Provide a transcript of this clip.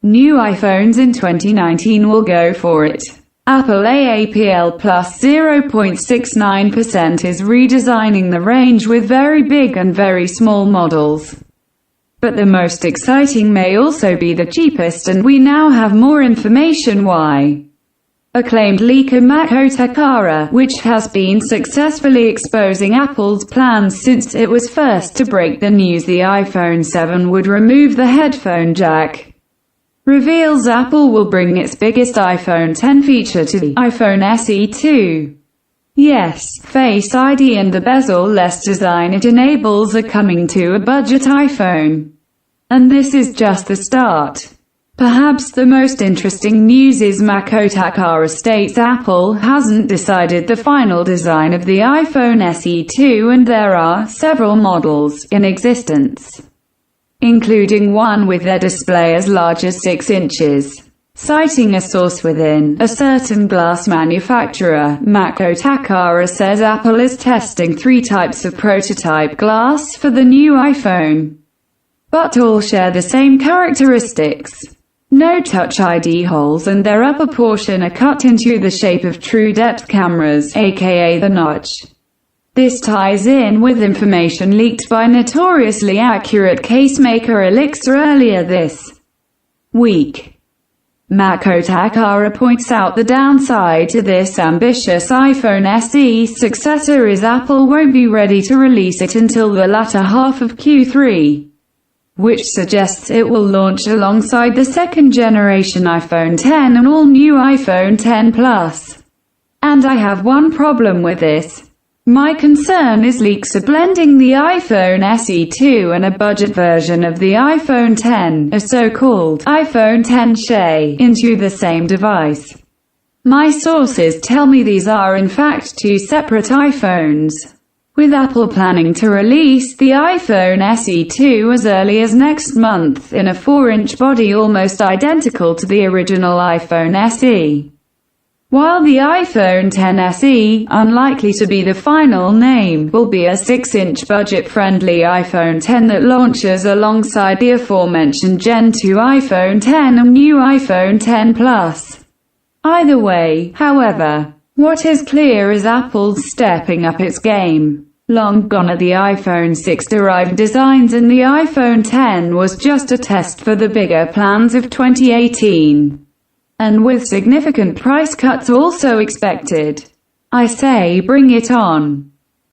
New iPhones in 2019 will go for it. Apple AAPL plus 0.69% is redesigning the range with very big and very small models. But the most exciting may also be the cheapest, and we now have more information why. Acclaimed leaker Mako Takara, which has been successfully exposing Apple's plans since it was first to break the news the iPhone 7 would remove the headphone jack, reveals Apple will bring its biggest iPhone 10 feature to the iPhone SE 2. Yes, Face ID and the bezel-less design it enables are coming to a budget iPhone. And this is just the start. Perhaps the most interesting news is Mako Takara states Apple hasn't decided the final design of the iPhone SE 2 and there are several models in existence, including one with their display as large as 6 inches. Citing a source within a certain glass manufacturer, Mako Takara says Apple is testing 3 types of prototype glass for the new iPhone, but all share the same characteristics. No Touch ID holes and their upper portion are cut into the shape of true depth cameras, aka the notch. This ties in with information leaked by notoriously accurate casemaker Elixir earlier this week. Mako Takara points out the downside to this ambitious iPhone SE successor is Apple won't be ready to release it until the latter half of Q3. Which suggests it will launch alongside the second-generation iPhone 10 and all-new iPhone 10 Plus. And I have one problem with this. My concern is leaks are blending the iPhone SE 2 and a budget version of the iPhone 10, a so-called iPhone 10 into the same device. My sources tell me these are in fact 2 separate iPhones, with Apple planning to release the iPhone SE 2 as early as next month in a 4-inch body almost identical to the original iPhone SE. While the iPhone 10 SE, unlikely to be the final name, will be a 6-inch budget-friendly iPhone 10 that launches alongside the aforementioned Gen 2 iPhone 10 and new iPhone 10 Plus. Either way, however, what is clear is Apple's stepping up its game. Long gone are the iPhone 6-derived designs and the iPhone 10 was just a test for the bigger plans of 2018. And with significant price cuts also expected. I say bring it on.